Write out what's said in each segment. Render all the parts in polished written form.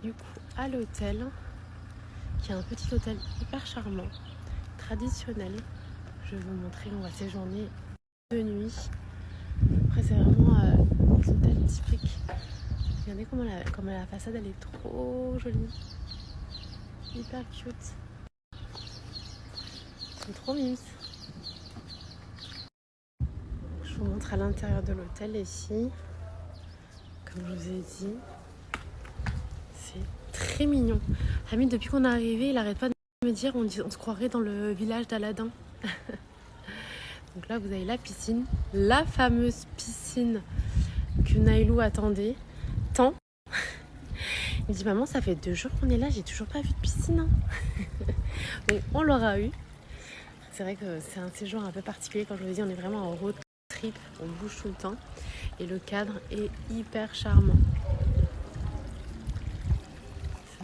Du coup à l'hôtel, qui est un petit hôtel hyper charmant, traditionnel. Je vais vous montrer, on va séjourner de nuit. Après c'est vraiment un hôtel typique. Regardez comment la façade elle est trop jolie, hyper cute. C'est trop mimes. Je vous montre à l'intérieur de l'hôtel ici, comme je vous ai dit. Très mignon. Hamid, depuis qu'on est arrivé, il arrête pas de me dire on se croirait dans le village d'Aladin. Donc là, vous avez la piscine, la fameuse piscine que Nailou attendait tant. Il me dit maman, ça fait 2 jours qu'on est là, j'ai toujours pas vu de piscine. Hein. Donc on l'aura eu. C'est vrai que c'est un séjour un peu particulier. Quand je vous ai dit, on est vraiment en road trip, on bouge tout le temps. Et le cadre est hyper charmant.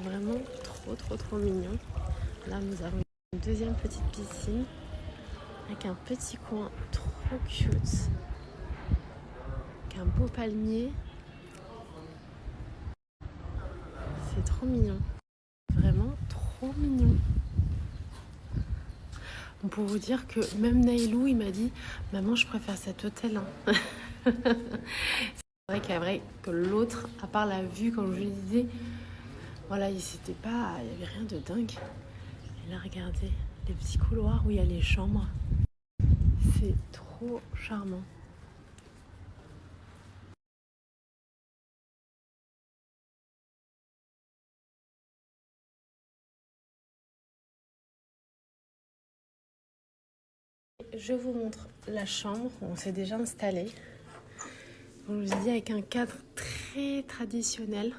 Vraiment trop mignon. Là nous avons une deuxième petite piscine avec un petit coin trop cute, avec un beau palmier. C'est trop mignon, vraiment trop mignon. Pour vous dire que même Nailou il m'a dit maman je préfère cet hôtel. Hein. C'est vrai que l'autre, à part la vue, comme je le disais, voilà, il n'y avait rien de dingue. Et là, regardez, les petits couloirs où il y a les chambres. C'est trop charmant. Je vous montre la chambre où on s'est déjà installé. Je vous dis avec un cadre très traditionnel.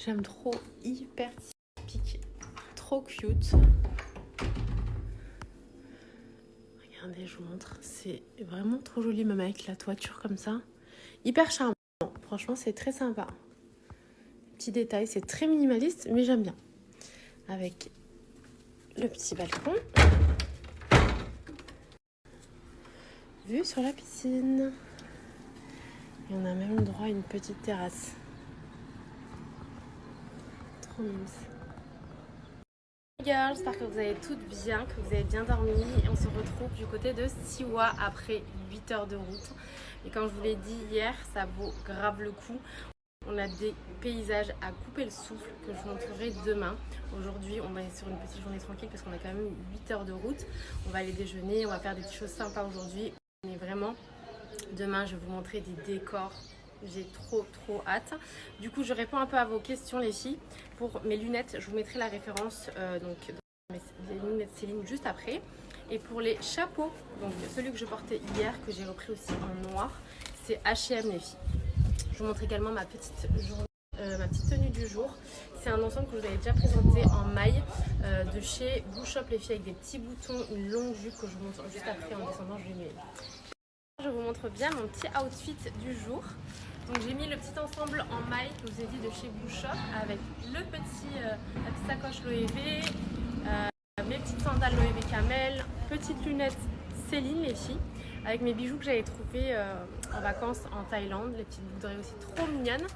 J'aime trop, hyper typique, trop cute. Regardez, je vous montre, c'est vraiment trop joli, même avec la toiture comme ça. Hyper charmant, franchement c'est très sympa. Petit détail, c'est très minimaliste, mais j'aime bien. Avec le petit balcon. Vue sur la piscine. Et on a même le droit à une petite terrasse. Trop mignon. Les gars, j'espère que vous allez toutes bien, que vous avez bien dormi. Et on se retrouve du côté de Siwa après 8 heures de route. Et comme je vous l'ai dit hier, ça vaut grave le coup. On a des paysages à couper le souffle que je vous montrerai demain. Aujourd'hui, on va être sur une petite journée tranquille parce qu'on a quand même 8 heures de route. On va aller déjeuner, on va faire des petites choses sympas aujourd'hui. Mais vraiment, demain, je vais vous montrer des décors. J'ai trop hâte. Du coup, je réponds un peu à vos questions, les filles. Pour mes lunettes, je vous mettrai la référence les lunettes Céline juste après. Et pour les chapeaux, donc celui que je portais hier, que j'ai repris aussi en noir, c'est H&M, les filles. Je vous montre également ma petite tenue du jour. C'est un ensemble que je vous avais déjà présenté en maille de chez Blue Shop, les filles, avec des petits boutons, une longue jupe que je vous montre juste après en descendant. Je vous montre bien mon petit outfit du jour. Donc j'ai mis le petit ensemble en maille que je vous ai dit de chez Blue Shop avec la petite sacoche Loewe, mes petites sandales Loewe Camel, petites lunettes Céline, les filles, avec mes bijoux que j'avais trouvés en vacances en Thaïlande, les petites boucles d'oreilles aussi trop mignonnes.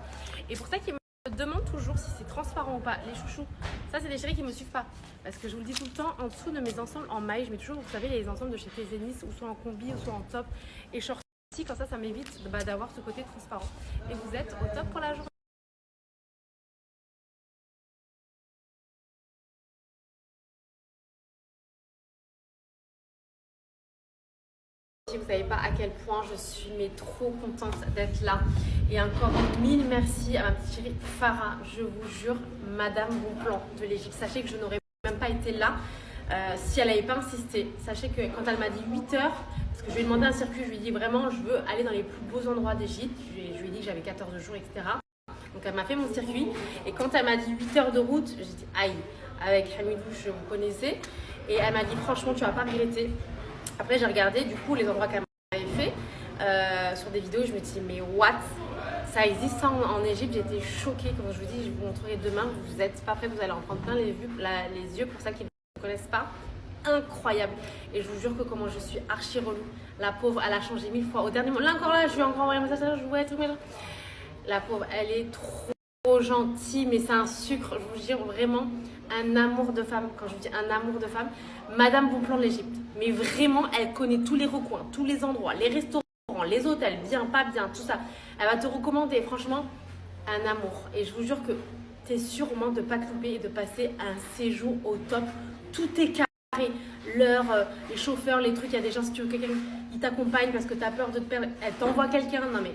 Et pour ça qu'ils me demandent toujours si c'est transparent ou pas, les chouchous, ça c'est des chéris qui ne me suivent pas. Parce que je vous le dis tout le temps, en dessous de mes ensembles en maille, je mets toujours, vous savez, les ensembles de chez Tezenis, ou soit en combi, ou soit en top et short. Comme ça m'évite d'avoir ce côté transparent. Et vous êtes au top pour la journée. Vous ne savez pas à quel point je suis trop contente d'être là. Et encore 1000 merci à ma petite chérie Farah. Je vous jure, Madame Bon Plan de l'Égypte. Sachez que je n'aurais même pas été là si elle n'avait pas insisté. Sachez que quand elle m'a dit 8 heures, parce que je lui ai demandé un circuit, je lui ai dit vraiment je veux aller dans les plus beaux endroits d'Égypte. Je lui ai dit que j'avais 14 jours, etc. Donc elle m'a fait mon circuit et quand elle m'a dit 8 heures de route, j'ai dit aïe. Avec Hamidou, je vous connaissais et elle m'a dit franchement tu vas pas regretter. Après j'ai regardé du coup les endroits qu'elle m'avait fait sur des vidéos, je me dis mais what? Ça existe ça en Égypte, j'étais choquée. Comme je vous dis, je vous montrerai demain, vous n'êtes pas prêts, vous allez en prendre plein les yeux pour ça qui ne connaissent pas. Incroyable. Et je vous jure que comment je suis archi relou. La pauvre, elle a changé 1000 fois. Au dernier moment, là encore là, je lui ai encore envoyé un message, je vois tout, mais la pauvre, elle est trop gentille, mais c'est un sucre. Je vous jure vraiment un amour de femme. Quand je vous dis un amour de femme, Madame Bon Plan de l'Égypte. Mais vraiment, elle connaît tous les recoins, tous les endroits, les restaurants, les hôtels, bien, pas bien, tout ça. Elle va te recommander, franchement, un amour. Et je vous jure que tu es sûre au moins de ne pas te louper et de passer un séjour au top. Tout est carré. L'heure, les chauffeurs, les trucs, il y a des gens, si tu veux quelqu'un qui t'accompagne parce que tu as peur de te perdre, elle t'envoie quelqu'un. Non mais,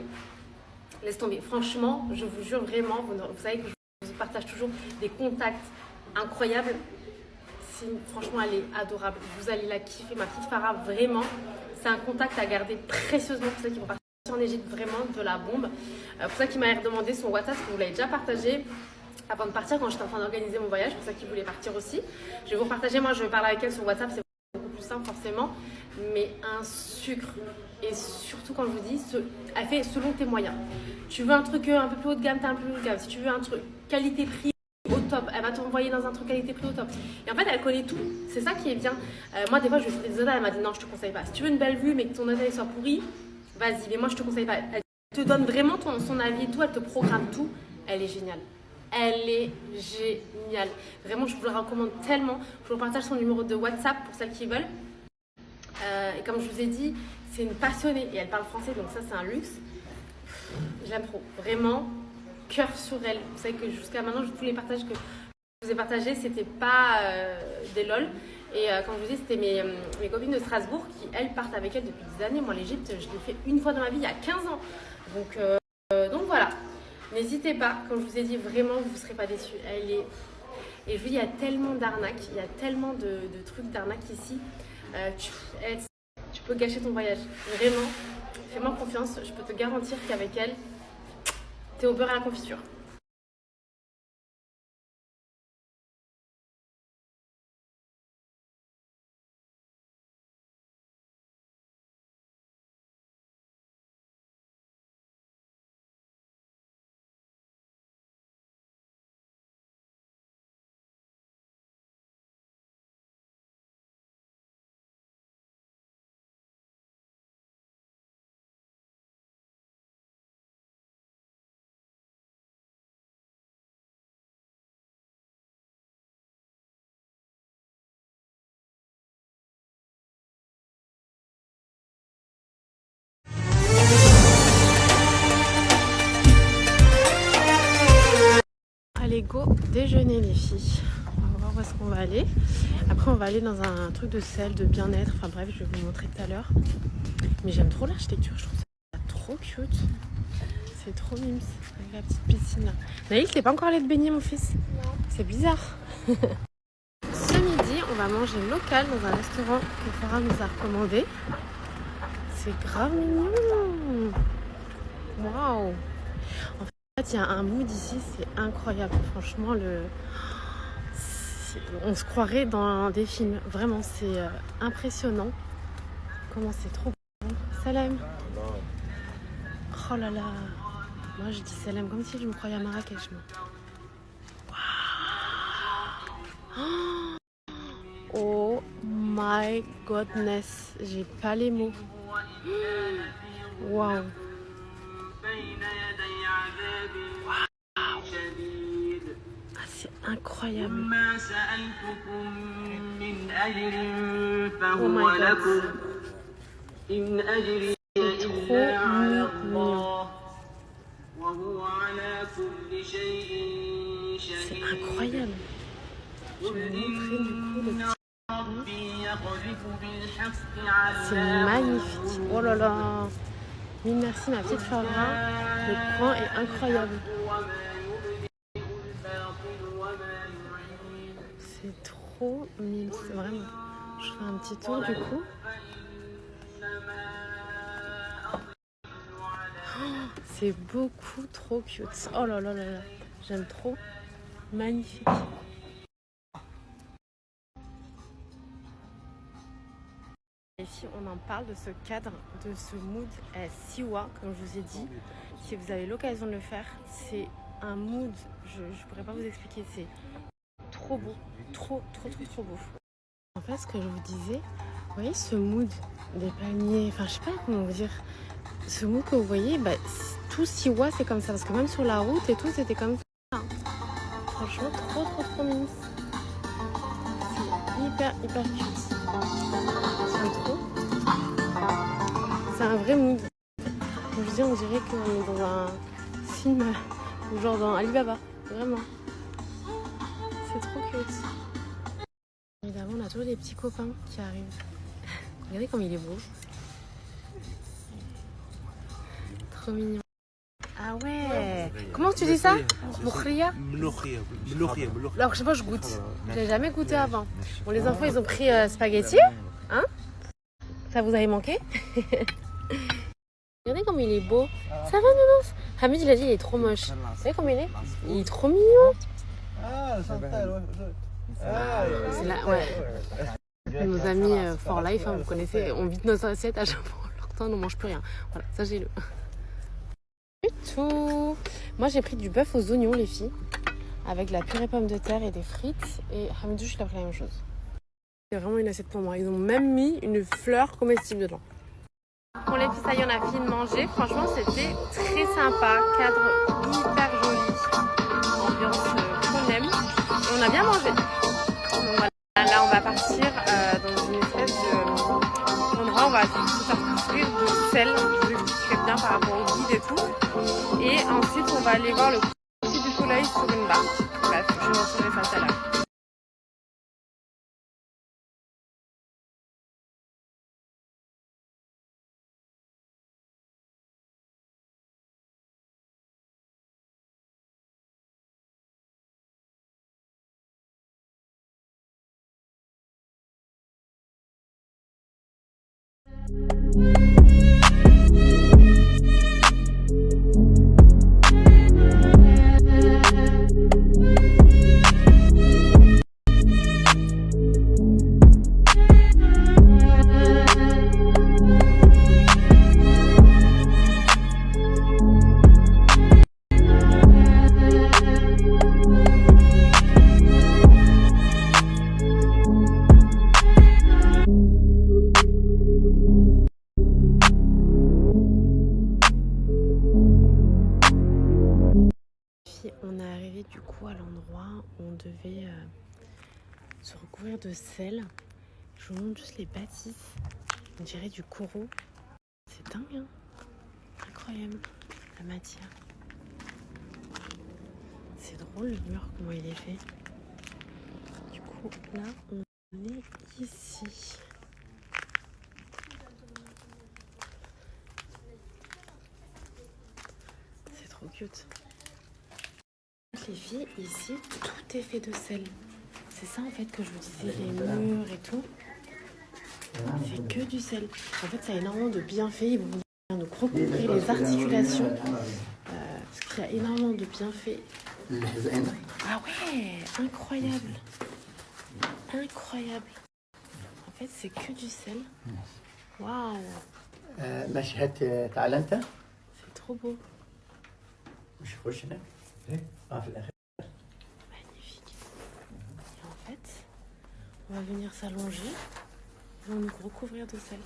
laisse tomber. Franchement, je vous jure vraiment, vous savez que je vous partage toujours des contacts incroyables. Franchement, elle est adorable. Vous allez la kiffer, ma petite Farah, vraiment. C'est un contact à garder précieusement pour ceux qui vont partir en Égypte, vraiment de la bombe. Pour ça qui m'a redemandé son WhatsApp, parce que vous l'avez déjà partagé avant de partir quand j'étais en train d'organiser mon voyage, pour ça qui voulait partir aussi. Je vais vous partager, moi je vais parler avec elle sur WhatsApp, c'est beaucoup plus simple forcément, mais un sucre. Et surtout quand je vous dis, elle fait selon tes moyens. Tu veux un truc un peu plus haut de gamme, t'as un peu plus haut de gamme. Si tu veux un truc qualité-prix au top, elle va t'envoyer dans un truc qualité-prix au top. Et en fait, elle connaît tout. C'est ça qui est bien. Moi, des fois, je lui ai fait des hôtels, elle m'a dit non, je te conseille pas. Si tu veux une belle vue, mais que ton hôtel soit pourri, vas-y, mais moi, je te conseille pas. Elle te donne vraiment son avis et tout, elle te programme tout. Elle est géniale. Elle est géniale. Vraiment, je vous la recommande tellement. Je vous partage son numéro de WhatsApp pour celles qui veulent. Et comme je vous ai dit, c'est une passionnée et elle parle français, donc ça, c'est un luxe. J'aime trop. Vraiment, cœur sur elle. Vous savez que jusqu'à maintenant, tous les partages que je vous ai partagés, c'était pas des lol. Et comme je vous dis, c'était mes copines de Strasbourg qui, elles, partent avec elle depuis des années. Moi, l'Égypte, je l'ai fait une fois dans ma vie, il y a 15 ans. Donc voilà. N'hésitez pas, comme je vous ai dit, vraiment, vous ne serez pas déçus. Elle est... Et je vous dis, il y a tellement d'arnaques, il y a tellement de trucs d'arnaques ici. Tu peux gâcher ton voyage. Vraiment, fais-moi confiance. Je peux te garantir qu'avec elle, t'es au beurre et à la confiture. Allez, go déjeuner les filles. On va voir où est-ce qu'on va aller. Après, on va aller dans un truc de sel, de bien-être. Enfin bref, je vais vous montrer tout à l'heure. Mais j'aime trop l'architecture, je trouve ça trop cute. C'est trop mimes, avec la petite piscine là. Naïl, t'es pas encore allé te baigner, mon fils? Non. C'est bizarre. Ce midi, on va manger local dans un restaurant que Farah nous a recommandé. C'est grave mignon. Waouh. En fait, il y a un mood ici, c'est incroyable. Franchement, on se croirait dans des films. Vraiment, c'est impressionnant. Comment c'est trop bon. Salam. Oh là là. Moi, je dis salam comme si je me croyais à Marrakech. Wow. Oh my goodness. J'ai pas les mots. Waouh. Ah, c'est incroyable. Oh my god. C'est trop mignon. C'est incroyable. Je vais vous montrer du coup le petit. C'est magnifique. Oh là là. Mille merci ma petite Farah. Le coin est incroyable. C'est trop mignon. C'est vraiment. Je fais un petit tour du coup. C'est beaucoup trop cute. Oh là là là là. J'aime trop. Magnifique. Ici, on en parle de ce cadre, de ce mood Siwa, comme je vous ai dit. Si vous avez l'occasion de le faire, c'est un mood, je ne pourrais pas vous expliquer, c'est trop beau, trop beau. En fait, ce que je vous disais, vous voyez ce mood des palmiers, enfin je sais pas comment vous dire, ce mood que vous voyez, bah, tout Siwa c'est comme ça, parce que même sur la route et tout, c'était comme ça. Franchement, trop mignon. C'est hyper cute. J'aime trop. C'est un vrai mood. Comme je dis, on dirait qu'on est dans un film, ou genre dans Alibaba, vraiment. C'est trop cute. Évidemment, on a toujours des petits copains qui arrivent. Regardez comme il est beau. Trop mignon. Ah ouais. Comment tu dis ça? Moukhria? Alors je sais pas, je goûte. Je l'ai jamais goûté avant. Bon, les enfants, ils ont pris spaghetti. Hein? Ça vous avait manqué? Regardez comme il est beau. Ça va, Nounours? Hamid, il a dit, il est trop moche. Vous voyez comme il est? Il est trop mignon. C'est là, ouais. Nos amis for life, hein, vous connaissez, on vide nos assiettes à chaque fois, leur temps, on ne mange plus rien. Voilà, sachez-le. Tout. Moi, j'ai pris du bœuf aux oignons, les filles, avec de la purée pomme de terre et des frites. Et Hamidou, il a pris la même chose. C'est vraiment une assiette pour moi. Ils ont même mis une fleur comestible dedans. Pour les filles, ça y est, on a fini de manger. Franchement, c'était très sympa. Cadre hyper joli. Ambiance qu'on aime. Et on a bien mangé. Donc voilà, là, on va partir dans une espèce d'endroit où on va se faire de sel. Je vous expliquerai bien par rapport au guide et tout. Et ensuite, on va aller voir le coucher du soleil sur une barque. Bref, je vous montrerai ça tout à l'heure. On est arrivé du coup à l'endroit où on devait se recouvrir de sel. Je vous montre juste les bâtisses. On dirait du coraux. C'est dingue, hein? Incroyable la matière. C'est drôle le mur, comment il est fait. Du coup, là, on est ici. C'est trop cute. Les filles, ici, tout est fait de sel. C'est ça en fait que je vous disais, les murs et tout. C'est que du sel. En fait, ça a énormément de bienfaits. Ils vont nous recouvrir les articulations. Parce qu'il y a énormément de bienfaits. Ah ouais, incroyable. Incroyable. En fait, c'est que du sel. Waouh. C'est trop beau. Magnifique. Et en fait, on va venir s'allonger. Ils vont nous recouvrir de sel.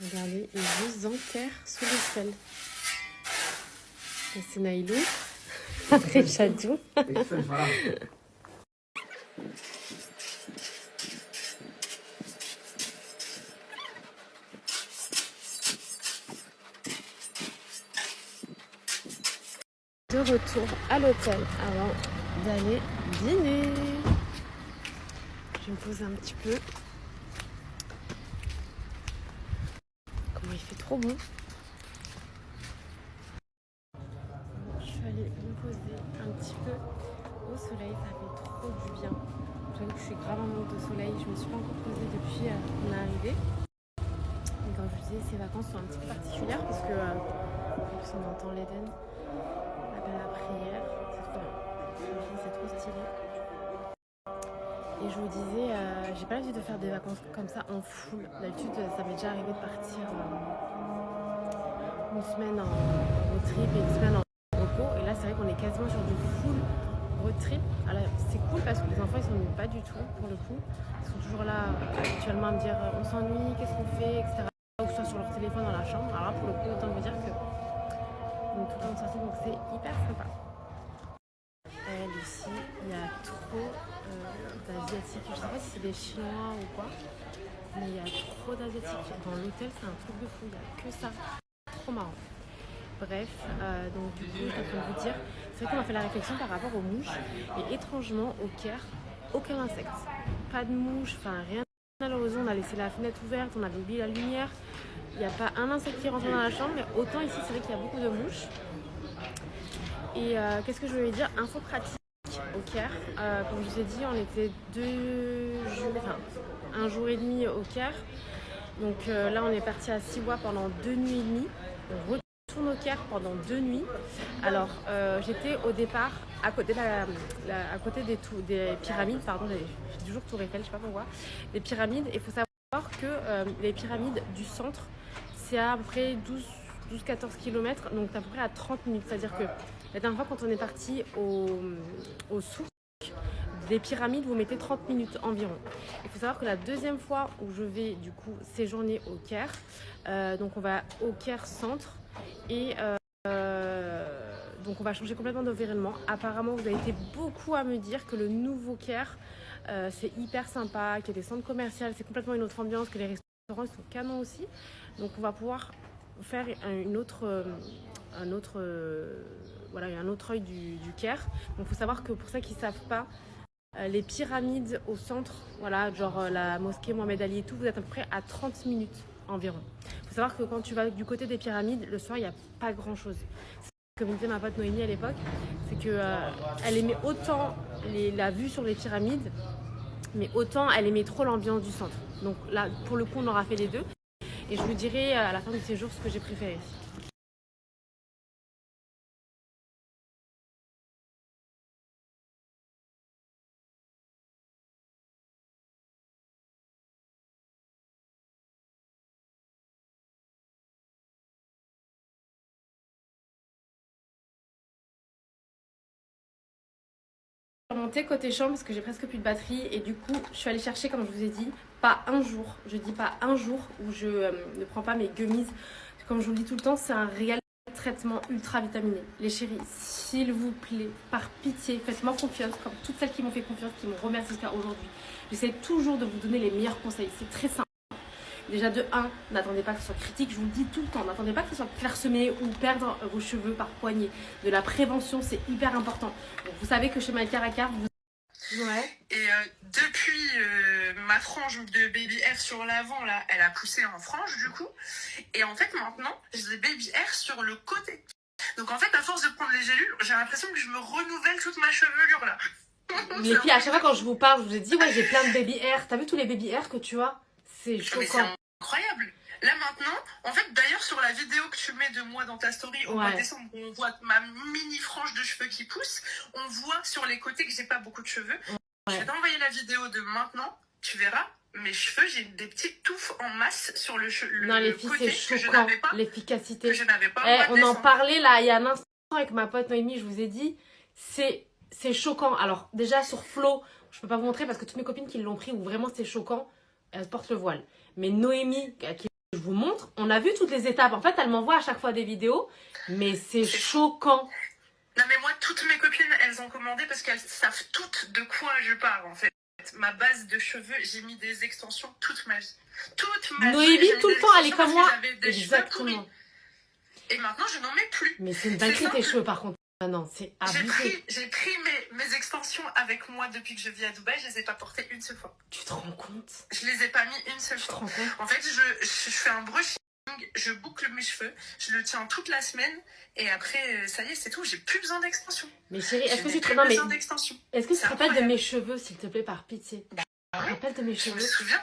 Regardez, ils vous enterrent sous le sel. Et c'est Naïlou. Après Chadou. De retour à l'hôtel avant d'aller dîner. Je vais me poser un petit peu. Comment il fait trop bon. Je suis allée me poser un petit peu au soleil, ça fait trop du bien. J'avoue que je suis grave en manque de soleil, je me suis pas encore posée depuis mon arrivée. Et comme je disais, ces vacances sont un petit peu particulières parce que en plus on entend l'Éden, l'appel à la prière, c'est trop bien. Franchement, c'est trop stylé. Et je vous disais, j'ai pas l'habitude de faire des vacances comme ça en full. D'habitude, ça m'est déjà arrivé de partir une semaine en road trip et une semaine en repos. Et là, c'est vrai qu'on est quasiment sur du full road trip. Alors, c'est cool parce que les enfants, ils s'ennuient pas du tout pour le coup. Ils sont toujours là habituellement à me dire on s'ennuie, qu'est-ce qu'on fait, etc. Ou soit sur leur téléphone dans la chambre. Alors là, pour le coup, autant vous dire que on est tout le temps sortis, donc c'est hyper sympa. Lucie, il y a trop d'asiatiques. Je sais pas si c'est des chinois ou quoi, mais il y a trop d'asiatiques. Dans l'hôtel, c'est un truc de fou, il n'y a que ça. Trop marrant. Bref, donc du coup, je peux vous dire, c'est vrai qu'on a fait la réflexion par rapport aux mouches, et étrangement, au Caire, aucun insecte. Pas de mouches, enfin rien. Malheureusement, on a laissé la fenêtre ouverte, on avait oublié la lumière. Il n'y a pas un insecte qui rentre dans la chambre, mais autant ici, c'est vrai qu'il y a beaucoup de mouches. Et qu'est-ce que je voulais dire? Info pratique au Caire. Comme je vous ai dit, on était 1 jour et demi au Caire. Donc là, on est parti à Siwa pendant 2 nuits et demie. On retourne au Caire pendant 2 nuits. Alors, j'étais au départ à côté, à côté des pyramides. Pardon, j'ai toujours Tour Eiffel, je sais pas pourquoi. Des pyramides. Il faut savoir que les pyramides du centre, c'est à peu près 12-14 km, donc à peu près à 30 minutes. C'est-à-dire que la dernière fois, quand on est parti au souk des pyramides, vous mettez 30 minutes environ. Il faut savoir que la deuxième fois où je vais du coup séjourner au Caire, donc on va au Caire centre et donc on va changer complètement d'environnement. Apparemment, vous avez été beaucoup à me dire que le nouveau Caire, c'est hyper sympa, qu'il y a des centres commerciaux, c'est complètement une autre ambiance, que les restaurants ils sont canons aussi. Donc on va pouvoir faire un autre œil du Caire. Donc il faut savoir que pour ceux qui ne savent pas, les pyramides au centre, voilà, genre la mosquée Mohamed Ali et tout, vous êtes à peu près à 30 minutes environ. Il faut savoir que quand tu vas du côté des pyramides, le soir il n'y a pas grand chose. Comme disait ma pote Noémie à l'époque, c'est qu'elle aimait autant la vue sur les pyramides, mais autant elle aimait trop l'ambiance du centre. Donc là, pour le coup, on aura fait les deux. Et je vous dirai à la fin du séjour ce que j'ai préféré. Je suis remontée côté chambre parce que j'ai presque plus de batterie et du coup je suis allée chercher, comme je vous ai dit, pas un jour, je dis pas un jour où je ne prends pas mes gummies. Comme je vous le dis tout le temps, c'est un réel traitement ultra vitaminé. Les chéris, s'il vous plaît, par pitié, faites-moi confiance, comme toutes celles qui m'ont fait confiance, qui m'ont remercié jusqu'à aujourd'hui. J'essaie toujours de vous donner les meilleurs conseils, c'est très simple. Déjà de 1, n'attendez pas que ce soit critique, je vous le dis tout le temps, n'attendez pas que ce soit clairsemé ou perdre vos cheveux par poignée. De la prévention, c'est hyper important. Donc, vous savez que chez My Caracar, vous... Ouais. Et depuis ma frange de baby hair sur l'avant, là, elle a poussé en frange du coup. Et en fait maintenant, j'ai des baby hair sur le côté. Donc en fait, à force de prendre les gélules, j'ai l'impression que je me renouvelle toute ma chevelure là. Les filles, à chaque fois quand je vous parle, je vous ai dit, ouais, j'ai plein de baby hair. T'as vu tous les baby hair que tu as? C'est choquant. C'est incroyable. Là maintenant, en fait d'ailleurs sur la vidéo que tu mets de moi dans ta story au mois de décembre, on voit ma mini frange de cheveux qui pousse. On voit sur les côtés que j'ai pas beaucoup de cheveux. Ouais. Je vais t'envoyer la vidéo de maintenant, tu verras. Mes cheveux, j'ai des petites touffes en masse sur le non, les filles, c'est choquant, l'efficacité. Que je n'avais pas. On en parlait là il y a un instant avec ma pote Noémie, je vous ai dit, c'est choquant. Alors déjà sur Flo, je peux pas vous montrer parce que toutes mes copines qui l'ont pris, où vraiment c'est choquant, elles portent le voile. Mais Noémie, qui je vous montre, on a vu toutes les étapes. En fait, elle m'envoie à chaque fois des vidéos, mais c'est choquant. Non mais moi, toutes mes copines, elles ont commandé parce qu'elles savent toutes de quoi je parle en fait. Ma base de cheveux, j'ai mis des extensions toute ma vie. Toute ma vie. Noémie, tout le temps, elle est comme moi. Exactement. Et maintenant, je n'en mets plus. Mais c'est une dinguerie tes cheveux par contre. Ah non, c'est abusé. J'ai pris mes extensions avec moi depuis que je vis à Dubaï. Je les ai pas portées une seule fois. Tu te rends compte? Je les ai pas mis une seule fois. Tu te rends compte? En fait, je fais un brushing, je boucle mes cheveux, je le tiens toute la semaine et après, ça y est, c'est tout. J'ai plus besoin d'extensions. Mais chérie, est-ce que tu te rappelles de mes cheveux, s'il te plaît, par pitié? Tu te rappelles de mes cheveux? Je me souviens.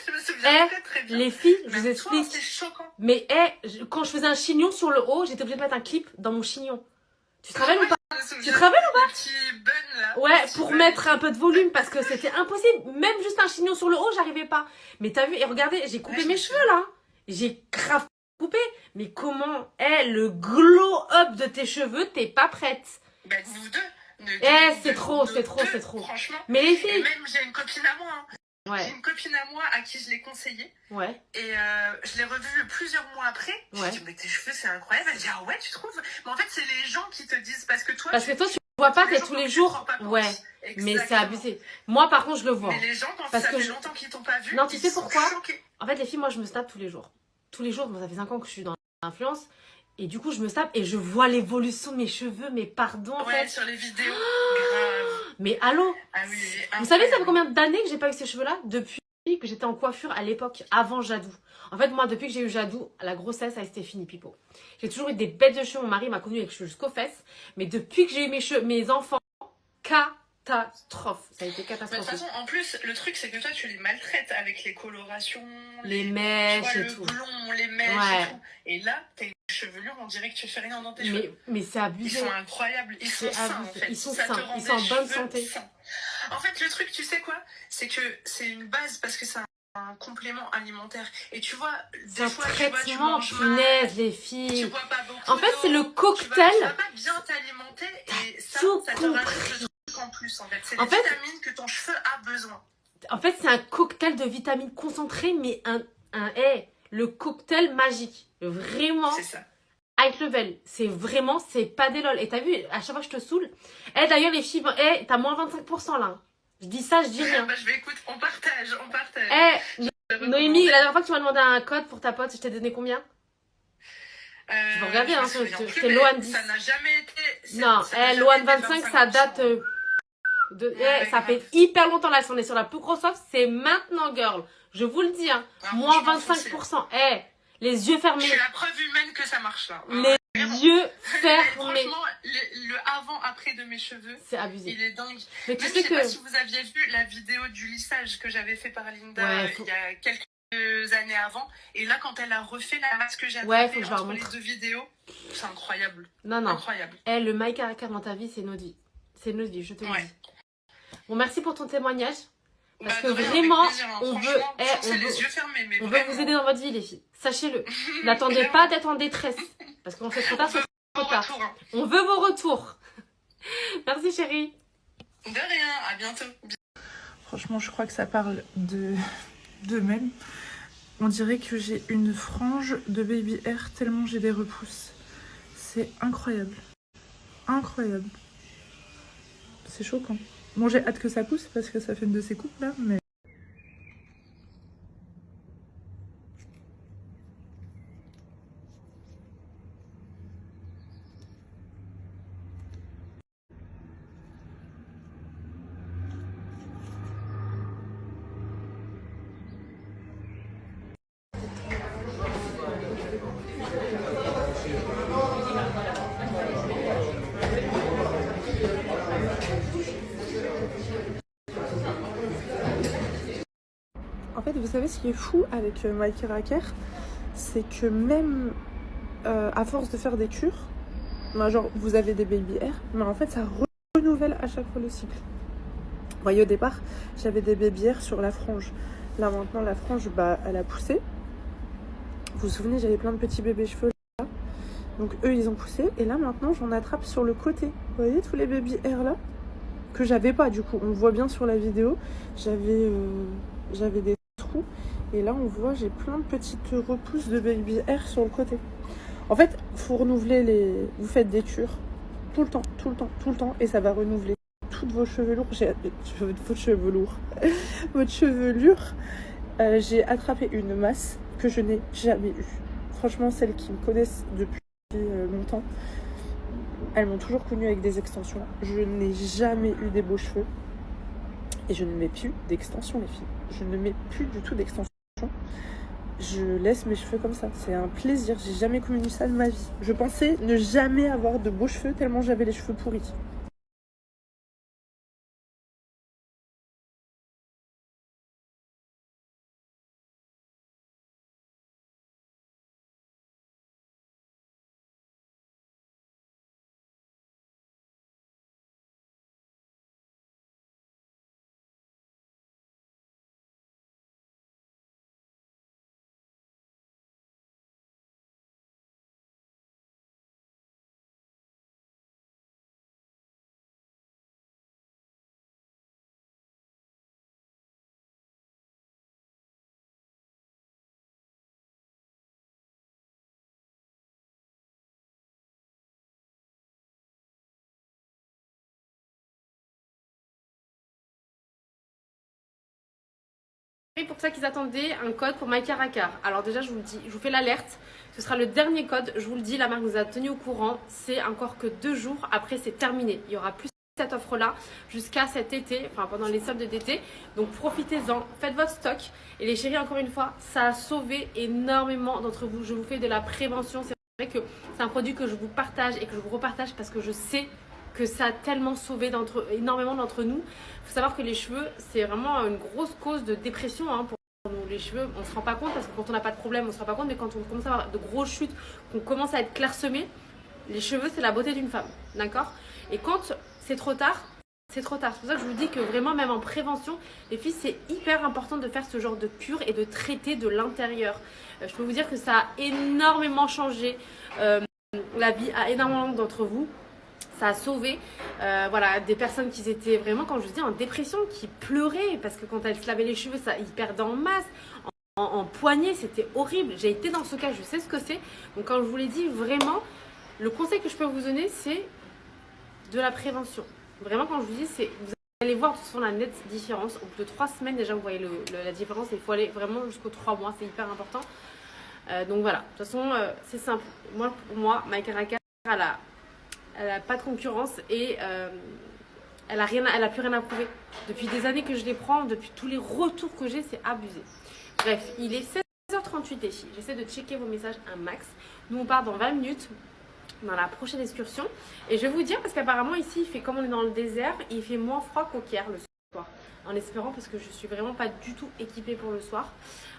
Je me souviens très bien. Les filles, je vous Même toi, explique. c'est choquant. Mais quand je faisais un chignon sur le haut, j'étais obligée de mettre un clip dans mon chignon. Tu te rappelles ou pas? Tu te rappelles ou pas? Le petit bun là. Ouais, pour mettre un peu de volume parce que c'était impossible. Même juste un chignon sur le haut, j'arrivais pas. Mais t'as vu, et regardez, j'ai coupé mes cheveux là. J'ai grave coupé. Mais comment est le glow-up de tes cheveux? T'es pas prête. Bah, nous deux. C'est trop. Franchement. Mais les filles. Et même, j'ai une copine à moi. Ouais. J'ai une copine à moi à qui je l'ai conseillé. Ouais. Et je l'ai revue plusieurs mois après. Je lui ai dit, mais tes cheveux, c'est incroyable. Elle dit, ah ouais, tu trouves? Mais en fait, c'est les gens qui te disent. Parce que toi, tu vois pas, t'es tous les jours. Ouais. Mais c'est abusé. Moi, par contre, je le vois. Mais les gens, quand ça fait longtemps qu'ils t'ont pas vu, non, tu sais pourquoi? Choqués. En fait, les filles, moi, je me snap tous les jours. Tous les jours, moi, ça fait 5 ans que je suis dans l'influence. Et du coup, je me snap et je vois l'évolution de mes cheveux. Mais pardon, en fait. Sur les vidéos. Grave. Mais allô? Ah oui, vous savez, ça fait combien d'années que j'ai pas eu ces cheveux-là? Depuis que j'étais en coiffure à l'époque, avant Jadou. En fait, moi, depuis que j'ai eu Jadou, la grossesse, ça a été fini, pipo. J'ai toujours eu des bêtes de cheveux. Mon mari m'a connue avec les cheveux jusqu'aux fesses. Mais depuis que j'ai eu mes enfants, catastrophe. Ça a été catastrophique. De toute façon, en plus, le truc, c'est que toi, tu les maltraites avec les colorations, les mèches et tout. Le blond, les mèches et tout. Et là, t'as une chevelure, on dirait que tu fais rien dans tes cheveux. Mais c'est abusé. Ils sont incroyables. Ils sont sains, en fait. Ils sont sains. Ils sont en bonne santé. En fait, le truc, tu sais quoi? C'est que c'est une base parce que c'est un complément alimentaire. Et tu vois, des fois, tu manges punaise, les filles. Tu bois pas beaucoup. En fait, c'est le cocktail. Tu vas pas bien t'alimenter et ça te rajoute le truc en plus, en fait. C'est les vitamines que ton cheveu a besoin. En fait, c'est un cocktail de vitamines concentrées, mais le cocktail magique. Vraiment. C'est ça. High level, c'est pas des lol. Et t'as vu, à chaque fois que je te saoule. D'ailleurs, les filles, t'as moins 25% là. Je dis ça, je dis rien. Bah, je vais écouter, on partage. Noémie, la dernière fois que tu m'as demandé un code pour ta pote, je t'ai donné combien? Tu peux regarder, hein, c'était Loan 10. Ça n'a jamais été. Non, Loan 25, ça date ça fait hyper longtemps là. Si on est sur la plus grosse offre, c'est maintenant, girl. Je vous le dis, hein. Moins 25%. Les yeux fermés. C'est la preuve humaine que ça marche là. Les yeux fermés. Franchement, le avant-après de mes cheveux, c'est abusé. Il est dingue. Mais tu sais sais je sais pas si vous aviez vu la vidéo du lissage que j'avais fait par Linda il y a quelques années avant. Et là, quand elle a refait la masse que j'ai entre les deux vidéos, c'est incroyable. Non. Incroyable. Le My Character dans ta vie, c'est notre vie. C'est notre vie, je te le dis. Bon, merci pour ton témoignage. Parce que vraiment, on veut vous aider dans votre vie, les filles. Sachez-le. N'attendez pas d'être en détresse. Parce qu'on fait trop tard, c'est trop tard. On veut vos retours. Merci, chérie. De rien, à bientôt. Franchement, je crois que ça parle d'eux-mêmes. On dirait que j'ai une frange de baby hair tellement j'ai des repousses. C'est incroyable. Incroyable. C'est choquant. Bon, j'ai hâte que ça pousse parce que ça fait une de ces coupes là, mais... En fait, vous savez ce qui est fou avec My Character, c'est que même à force de faire des cures, genre vous avez des baby hair, mais en fait ça renouvelle à chaque fois le cycle. Vous voyez, au départ, j'avais des baby hair sur la frange. Là maintenant, la frange, elle a poussé. Vous vous souvenez, j'avais plein de petits bébés cheveux là. Donc eux, ils ont poussé. Et là maintenant, j'en attrape sur le côté. Vous voyez tous les baby hair là que j'avais pas du coup. On voit bien sur la vidéo. J'avais des trous et là on voit j'ai plein de petites repousses de baby hair sur le côté. En fait, faut renouveler vous faites des cures tout le temps et ça va renouveler toutes vos chevelures. Votre chevelure. J'ai attrapé une masse que je n'ai jamais eue. Franchement, celles qui me connaissent depuis longtemps, elles m'ont toujours connue avec des extensions. Je n'ai jamais eu des beaux cheveux. Et je ne mets plus d'extensions, les filles. Je ne mets plus du tout d'extensions. Je laisse mes cheveux comme ça. C'est un plaisir. J'ai jamais connu ça de ma vie. Je pensais ne jamais avoir de beaux cheveux tellement j'avais les cheveux pourris. pour ça qu'ils attendaient un code pour My Caracar. Alors déjà, je vous le dis, je vous fais l'alerte. Ce sera le dernier code. Je vous le dis, la marque nous a tenu au courant. C'est encore que 2 jours. Après, c'est terminé. Il y aura plus cette offre-là jusqu'à cet été, enfin pendant les soldes d'été. Donc profitez-en, faites votre stock. Et les chéris, encore une fois, ça a sauvé énormément d'entre vous. Je vous fais de la prévention. C'est vrai que c'est un produit que je vous partage et que je vous repartage parce que je sais que ça a tellement sauvé énormément d'entre nous. Il faut savoir que les cheveux, c'est vraiment une grosse cause de dépression pour nous. Les cheveux, on ne se rend pas compte parce que quand on n'a pas de problème, on ne se rend pas compte. Mais quand on commence à avoir de grosses chutes, qu'on commence à être clairsemé, les cheveux, c'est la beauté d'une femme. D'accord? Et quand c'est trop tard, c'est trop tard. C'est pour ça que je vous dis que vraiment, même en prévention, les filles, c'est hyper important de faire ce genre de cure et de traiter de l'intérieur. Je peux vous dire que ça a énormément changé la vie à énormément d'entre vous. Ça a sauvé voilà, des personnes qui étaient vraiment, quand je vous dis, en dépression, qui pleuraient parce que quand elles se lavaient les cheveux, ça, ils perdaient en masse, en poignée, c'était horrible. J'ai été dans ce cas, je sais ce que c'est. Donc quand je vous l'ai dit, vraiment, le conseil que je peux vous donner, c'est de la prévention. Vraiment, quand je vous dis, c'est vous allez voir de toute façon la nette différence. Au bout de 3 semaines, déjà, vous voyez la différence. Il faut aller vraiment jusqu'aux 3 mois, c'est hyper important. Donc voilà, de toute façon, c'est simple. Pour moi, My Caracar, elle n'a pas de concurrence et elle n'a plus rien à prouver. Depuis des années que je les prends, depuis tous les retours que j'ai, c'est abusé. Bref, il est 16h38 les filles. J'essaie de checker vos messages un max. Nous, on part dans 20 minutes dans la prochaine excursion. Et je vais vous dire, parce qu'apparemment ici, il fait comme on est dans le désert, il fait moins froid qu'au Caire le soir. En espérant, parce que je suis vraiment pas du tout équipée pour le soir.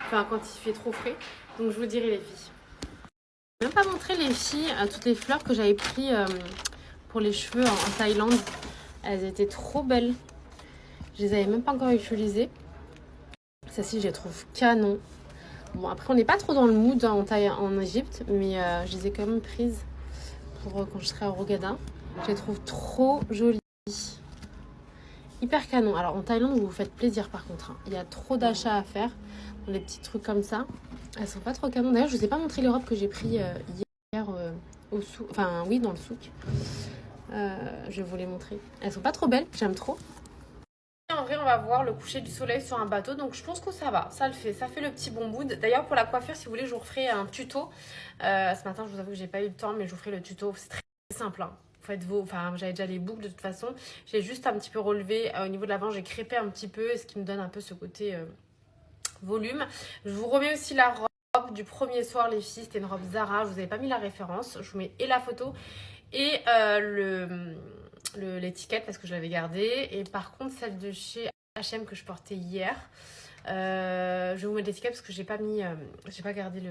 Enfin, quand il fait trop frais. Donc, je vous dirai les filles. Je vais même pas montrer les filles toutes les fleurs que j'avais prises pour les cheveux en Thaïlande. Elles étaient trop belles. Je les avais même pas encore utilisées. Celle-ci, je les trouve canon. Bon, après, on n'est pas trop dans le mood en Égypte, mais je les ai quand même prises pour quand je serai à Hurghada. Je les trouve trop jolies. Hyper canon. Alors, en Thaïlande, vous vous faites plaisir par contre. Il y a trop d'achats à faire dans les petits trucs comme ça. Elles sont pas trop canon. D'ailleurs, je vous ai pas montré les robes que j'ai pris hier au souk. Enfin, oui, dans le souk. Je vais vous les montrer. Elles sont pas trop belles, j'aime trop. En vrai, on va voir le coucher du soleil sur un bateau, donc je pense que ça va, ça le fait, ça fait le petit bon mood. D'ailleurs, pour la coiffure, si vous voulez, je vous referai un tuto. Ce matin, je vous avoue que j'ai pas eu le temps, mais je vous ferai le tuto. C'est très simple. Hein. Faites enfin, j'avais déjà les boucles de toute façon. J'ai juste un petit peu relevé au niveau de l'avant, j'ai crêpé un petit peu, ce qui me donne un peu ce côté volume. Je vous remets aussi la robe du premier soir, les filles. C'était une robe Zara. Je vous avais pas mis la référence. Je vous mets et la photo et l'étiquette parce que je l'avais gardée. Et par contre, celle de chez H&M que je portais hier, je vais vous mettre l'étiquette parce que j'ai pas gardé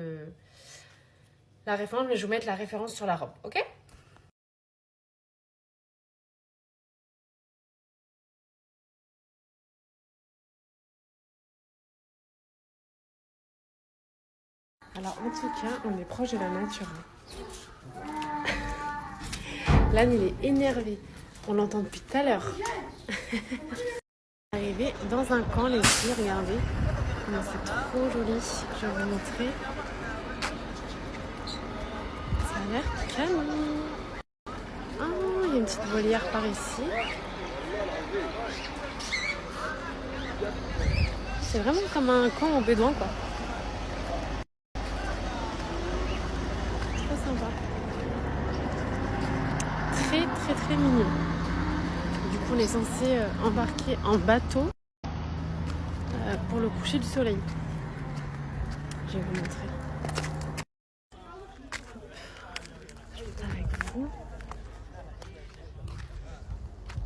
la référence, mais je vais vous mettre la référence sur la robe, ok? Alors en tout cas, on est proche de la nature. L'âne, il est énervé. On l'entend depuis tout à l'heure. Arrivé dans un camp, les filles, regardez. Comment c'est trop joli. Je vais vous montrer. Ça a l'air canon. Oh, il y a une petite volière par ici. C'est vraiment comme un camp en bédouin, quoi. Trop sympa. Très, très, très mignon. Du coup, on est censé embarquer en bateau pour le coucher du soleil. Je vais vous montrer. Je vais être avec vous.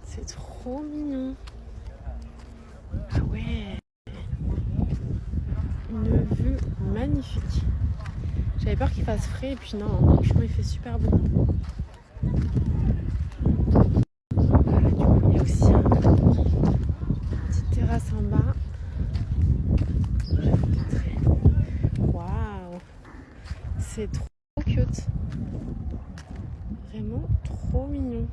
C'est trop mignon. Ah ouais. Une vue magnifique. J'avais peur qu'il fasse frais et puis non, franchement il fait super beau. Voilà, du coup il y a aussi une petite terrasse en bas. Je vais vous montrer. Waouh, c'est trop cute. Vraiment trop mignon.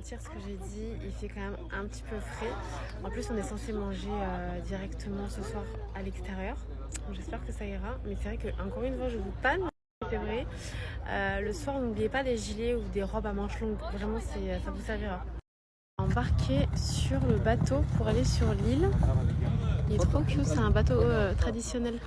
Ce que j'ai dit, il fait quand même un petit peu frais. En plus, on est censé manger directement ce soir à l'extérieur. J'espère que ça ira. Mais c'est vrai que encore une fois, je vous panne. C'est vrai. Le soir, n'oubliez pas des gilets ou des robes à manches longues. Vraiment, ça vous servira. Embarquer sur le bateau pour aller sur l'île. Il est trop cute. C'est un bateau traditionnel.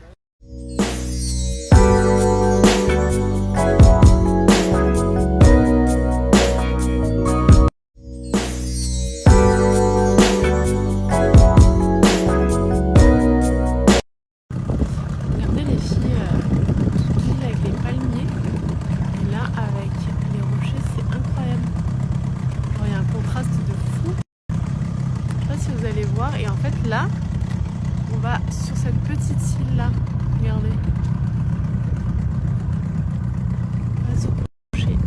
Et en fait là, on va sur cette petite île là. Regardez. On va se coucher.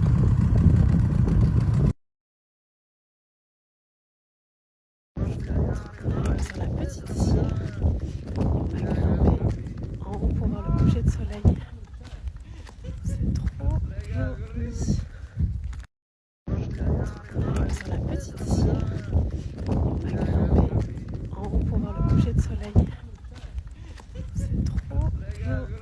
On va sur la petite île. On va grimper en haut pour voir le coucher de soleil. C'est trop joli. On va sur la petite île. On va grimper en haut pour voir le coucher de soleil. C'est trop joli.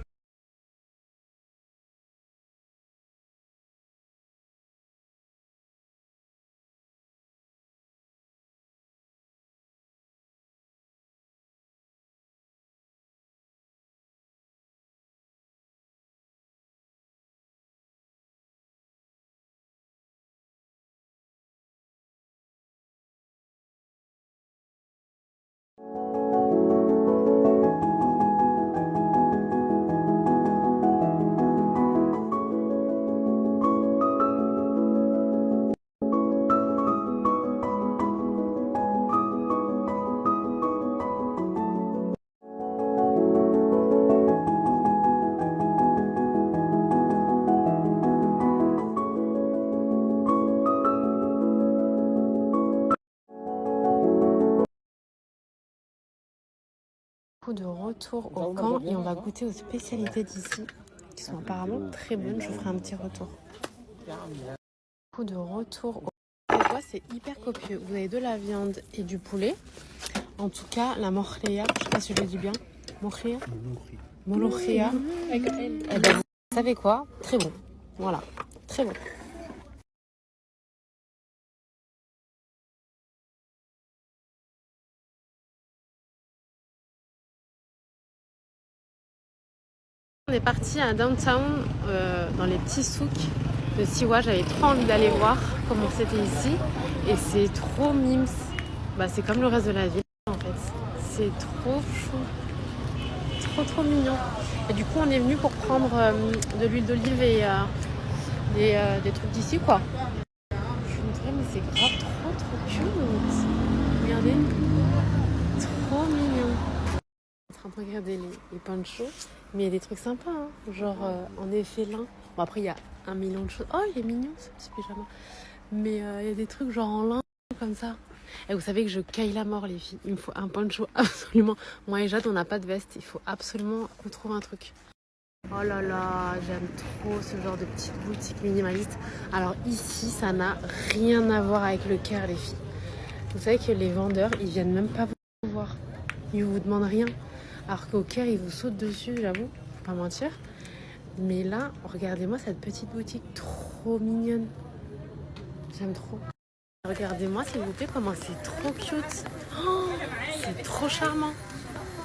De retour au camp et on va goûter aux spécialités d'ici qui sont apparemment très bonnes. Je vous ferai un petit retour. De retour au camp, c'est hyper copieux. Vous avez de la viande et du poulet. En tout cas, la morrea, je sais pas si je le dis bien. Morrea. Molochea. Et ben, vous savez quoi? Très bon. Voilà, très bon. On est parti à downtown, dans les petits souks de Siwa. J'avais trop envie d'aller voir comment c'était ici. Et c'est trop mimes. Bah, c'est comme le reste de la ville en fait. C'est trop chou. Trop mignon. Et du coup on est venu pour prendre de l'huile d'olive et des trucs d'ici quoi. Je vous montrerai mais c'est grave trop cute. Regardez. Trop mignon. En train de regarder les ponchos, mais il y a des trucs sympas, hein. Genre en effet lin. Bon après il y a 1 million de choses. Oh il est mignon ce petit pyjama. Mais il y a des trucs genre en lin comme ça. Et vous savez que je caille la mort les filles. Il me faut un poncho absolument. Moi et Jade on n'a pas de veste. Il faut absolument qu'on trouve un truc. Oh là là, j'aime trop ce genre de petite boutique minimaliste. Alors ici ça n'a rien à voir avec le Caire les filles. Vous savez que les vendeurs ils viennent même pas vous voir. Ils vous demandent rien. Alors qu'au Caire, ils vous sautent dessus, j'avoue, faut pas mentir. Mais là, regardez-moi cette petite boutique trop mignonne. J'aime trop. Regardez-moi, s'il vous plaît, comment c'est trop cute. Oh, c'est trop charmant.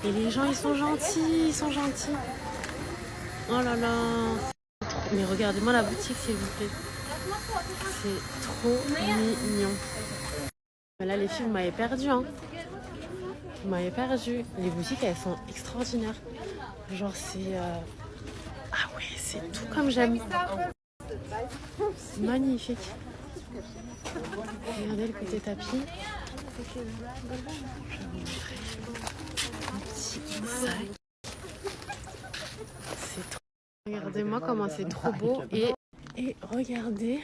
Et les gens, ils sont gentils, Oh là là. Mais regardez-moi la boutique, s'il vous plaît. C'est trop mignon. Mais là, les filles, vous m'avez perdu, hein. Vous m'avez perdu. Les boutiques, elles sont extraordinaires. Genre, c'est... Ah ouais, c'est tout comme j'aime. C'est magnifique. Regardez le côté tapis. Je vais vous montrer un petit sac. C'est trop... Regardez-moi comment c'est trop beau. Et regardez.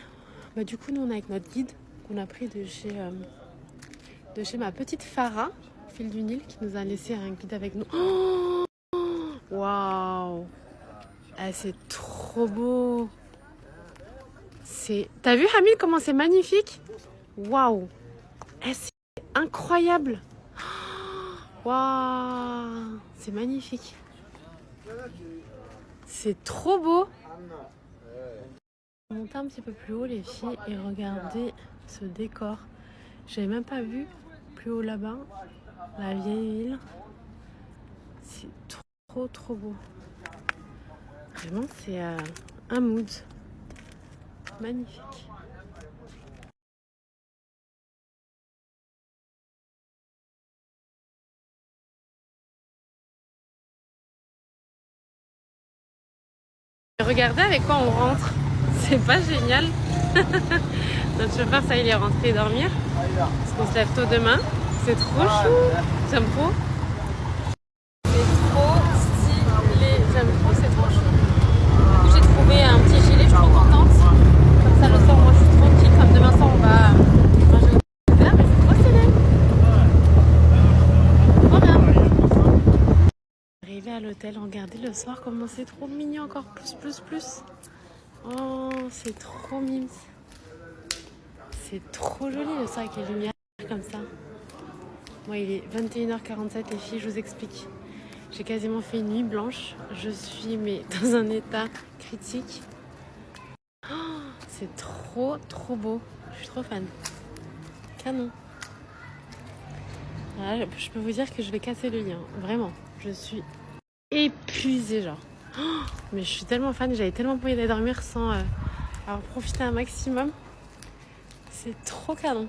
Bah, du coup, nous, on est avec notre guide qu'on a pris de chez ma petite Farah. Fil du Nil qui nous a laissé un guide avec nous. Waouh, c'est trop beau. T'as vu Hamid comment c'est magnifique? Waouh! Eh, c'est incroyable! Waouh! C'est magnifique. C'est trop beau. Montez un petit peu plus haut les filles et regardez ce décor. J'avais même pas vu plus haut là-bas la vieille ville. C'est trop beau. Vraiment c'est un mood magnifique. Regardez avec quoi on rentre. C'est pas génial. Notre chauffeur, ça, il est rentré dormir. Parce qu'on se lève tôt demain. C'est trop chou. J'aime trop. C'est trop stylé. J'aime trop, c'est trop chou. Du coup, j'ai trouvé un petit gilet. Je suis trop contente. Comme ça, le soir, moi, je suis tranquille. Comme demain soir, on va manger au verre. Mais c'est trop stylé. Trop bien. Arrivé à l'hôtel, regardez le soir comment c'est trop mignon. Encore plus. Oh, c'est trop mimes. C'est trop joli le soir avec les lumières comme ça. Moi, il est 21h47 les filles, je vous explique. J'ai quasiment fait une nuit blanche. Je suis dans un état critique. Oh, c'est trop beau. Je suis trop fan. Canon. Voilà, je peux vous dire que je vais casser le lien. Vraiment. Je suis épuisée genre. Oh, mais je suis tellement fan, j'avais tellement pas envie d'aller dormir sans avoir profité un maximum. C'est trop canon.